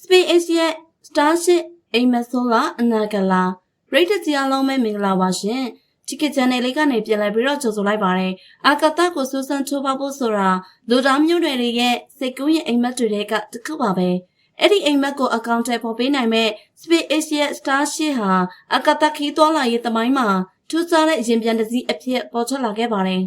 SpaceX ရဲ့ Starship အိမ်မက်ဆိုလာအနာဂလာပရိသတ်ကြီးအားလုံးပဲမင်္ဂလာပါရှင်ဒီကချန်နယ်လေးကနေပြန်လည်ပြီးတော့ကြိုဆိုလိုက်ပါတယ်အာကာသကိုစူးစမ်းချိုးဖောက်ဖို့ဆိုတာလူသားမျိုးတွေရဲ့စိတ်ကူးရင်အိမ်မက်တွေကတခုပါပဲအဲ့ဒီအိမ်မက်ကိုအကောင့်ထဲပေါ်ပေးနိုင်မဲ့ SpaceX ရဲ့ Starship ဟာအာကာသခီးသွားလာရေးသမိုင်းမှာထူးခြားတဲ့ရင်ပြန်တစ်စီးအဖြစ်ပေါ်ထွက်လာခဲ့ပါတယ်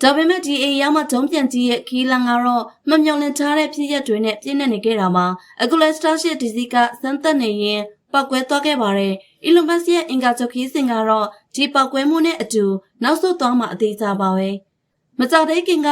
ဒါပေမဲ့ဒီအိမ်ရောက်မှဒုံးပြန်ကြီးရဲ့ခီးလန်ကတော့မမျော်လင့်ထားတဲ့ဖြစ်ရပ်တွေနဲ့ပြည့်နေနေခဲ့တာမှာအခုလဲ Starship ဒီစီးကစမ်းသပ်နေရင်ပောက်ကွဲသွားခဲ့ပါတယ်။ Elon Musk ရဲ့အင်္ဂါချုပ်ခီးစဉ်ကတော့ဒီပောက်ကွဲမှုနဲ့အတူနောက်ဆုတ်သွားမှအသေးစားပါပဲ။မကြသေးခင်က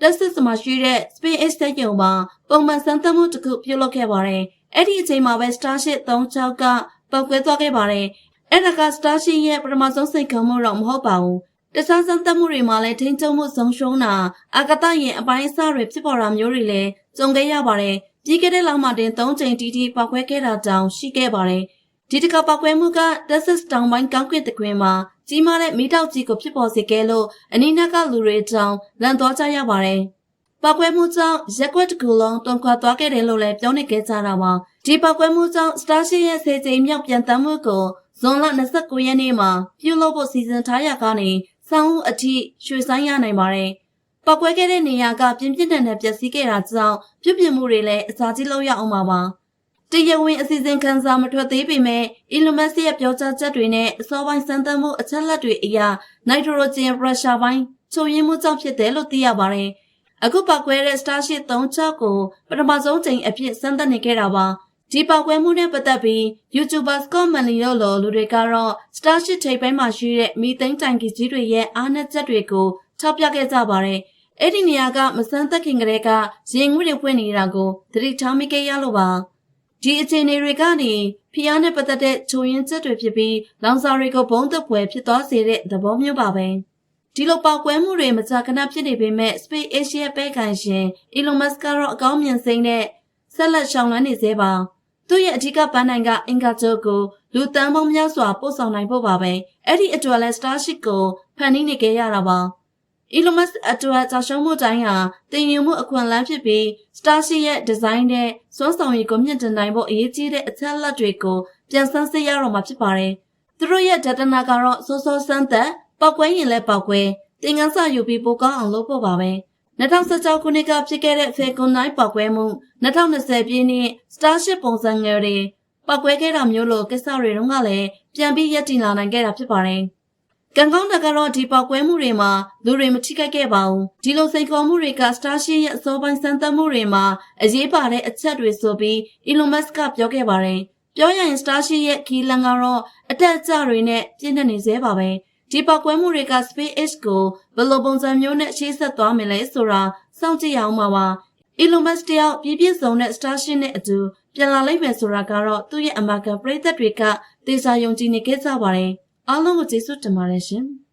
Texas မှာရှိတဲ့ SpaceX စက်ရုံမှာပုံမှန်စမ်းသပ်မှုတစ်ခုပြုလုပ်ခဲ့ပါတယ်။အဲ့ဒီအချိန်မှာပဲ Starship 36ကပောက်ကွဲသွားခဲ့ပါတယ်။အဲ့ဒါက Starship ရဲ့ပထမဆုံးစိတ်ခံမှုတော့မဟုတ်ပါဘူး။တခြားစမ်းသပ်မှုတွေမှာလည်းထိန်းချုပ်မှုဆုံးရှုံးတာအာကာသယာဉ်အပိုင်းအစတွေဖြစ်ပေါ်တာမျိုးတွေလည်းကြုံခဲ့ရပါတယ်။ပြီးခဲ့တဲ့လမှာတင်3ချိန်တီပောက်ကွဲခဲ့တာကြောင့်ရှိခဲ့ပါတယ်။ဒီတစ်ခါပောက်ကွဲမှုက Texas တောင်ပိုင်းကောင်းကင်တခွင်မှာကြီးမားတဲ့မီးတောက်ကြီးကိုဖြစ်ပေါ်စေခဲ့လို့အနီးနားကလူတွေတောင်လန့်သွားကြရပါတယ်။ပောက်ကွဲမှုကြောင့်ရက်ကွက်တစ်ခုလုံးတွန်းခွာသွားခဲ့တယ်လို့လည်းပြောနေကြတာပါ။ဒီပောက်ကွဲမှုကြောင့် Starship ရဲ့10ကြိမ်မြောက်ပြန်တမ်းမှုကိုဇွန်လ29ရက်နေ့မှာပြုလုပ်ဖို့စီစဉ်ထားရကနေဆောင်းဦးအထိရွှေ့ဆိုင်းရနိုင်ပါတယ်။ပောက်ကွဲခဲ့တဲ့နေရာကပြင်းပြင်းထန်ထန်ပျက်စီးခဲ့တာကြောင့်ပြုပြင်မှုတွေလည်းအစားကြီးလုပ်ရအောင်ပါပါ။တရားဝင်အစီအစဉ်ခံစားမထွက်သေးပေမဲ့ Elon Musk ရဲ့ပြောကြားချက်တွေနဲ့အစောပိုင်းစမ်းသပ်မှုအချက်လက်တွေအရနိုက်ထရိုဂျင်ပရက်ရှာပိုင်းချို့ယွင်းမှုကြောင့်ဖြစ်တယ်လို့သိရပါတယ်။အခုပောက်ကွဲတဲ့ Starship 36ကိုပထမဆုံးချိန်အဖြစ်စမ်းသပ်နေခဲ့တာပါ။ဒီပောက်ကွဲမှုနဲ့ပတ်သက်ပြီး YouTuber Scott Manley တို့လိုလူတွေကတော့ Starship ထိပ်ပိုင်းမှာရှိတဲ့မီသိန်းတိုင်ကီကြီးတွေရဲ့အားနည်းချက်တွေကိုထောက်ပြခဲ့ကြပါတယ်။အဲ့ဒီနေရာကမစမ်းသပ်ခင်ကတည်းကရင်ငွေ့တွေဖွင့်နေတာကိုသတိထားမိခဲ့ရလို့ပါ။ဒီအခြေအနေတွေကနေဖျားနဲ့ပတ်သက်တဲ့ချိုရင်းချက်တွေဖြစ်ပြီးလောင်စာတွေကိုဘုံသက်ပွဲဖြစ်သွားစေတဲ့သဘောမျိုးပါပဲ။ဒီလိုပောက်ကွဲမှုတွေမကြာခဏဖြစ်နေပေမဲ့ SpaceX ရဲ့ပဲခိုင်ရှင် Elon Musk ကတော့အကောင်းမြင်စိမ့်နဲ့ဆက်လက်ရှောင်လန်းနေသေးပါ။သူ့ရဲ့အဓိကပန်းနိုင်ကအင်္ဂါချုပ်ကိုလူတန်းပေါင်းများစွာပို့ဆောင်နိုင်ဖို့ပါပဲ။အဲ့ဒီအတွက်လဲ Starship ကိုဖန်တီးနေခဲ့ရတာပါ။ Elon Musk အတွက်ကြောက်ရှုံးမှုတိုင်းဟာတင်ယူမှုအခွင့်အလမ်းဖြစ်ပြီး Starship ရဲ့ဒီဇိုင်းနဲ့စွမ်းဆောင်ရည်ကိုမြင့်တင်နိုင်ဖို့အရေးကြီးတဲ့အချက်အလက်တွေကိုပြန်ဆန်းစစ်ရတော့မှာဖြစ်ပါတယ်။သူတို့ရဲ့ဒတနာကတော့စိုးစိုးစမ်းသက်ပောက်ကွဲရင်လည်းပောက်ကွဲသင်ခန်းစာယူပြီးပိုကောင်းအောင်လုပ်ဖို့ပါပဲ။2016ခုနှစ်ကဖြစ်ခဲ့တဲ့ Falcon 9ပောက်ကွဲမှု2020ပြည့်နှစ် Starship ပုံစံငယ်တွေပောက်ကွဲခဲ့တာမျိုးလိုကိစ္စတွေတုန်းကလည်းပြန်ပြီးရပ်တည်လာနိုင်ခဲ့တာဖြစ်ပါတယ်။ကံကောင်းတာကတော့ဒီပောက်ကွဲမှုတွေမှာလူတွေမထိခိုက်ခဲ့ပါဘူး။ဒီလိုစိန်ခေါ်မှုတွေက Starship ရဲ့အစောပိုင်းစမ်းသပ်မှုတွေမှာအရေးပါတဲ့အချက်တွေဆိုပြီး Elon Musk ကပြောခဲ့ပါတယ်။ပြောရရင် Starship ရဲ့ခီးလန်ကတော့အတက်အကျတွေနဲ့ပြည့်နေစေပါပဲ။ဒီပောက်ကွဲမှုတွေက SpaceX ကိုဘယ်လိုပုံစံမျိုးနဲ့ရှေ့ဆက်သွားမလဲဆိုတာစောင့်ကြည့်ရအောင်ပါပါ။ Elon Musk တယောက်ပြည့်စုံတဲ့ Starship နဲ့အတူပြန်လာလိမ့်မယ်ဆိုတာကတော့သူ့ရဲ့အမကန်ပရိသတ်တွေကသေချာယုံကြည်နေကြပါတယ်။အားလုံးကိုကျေးဇူးတင်ပါတယ်ရှင်။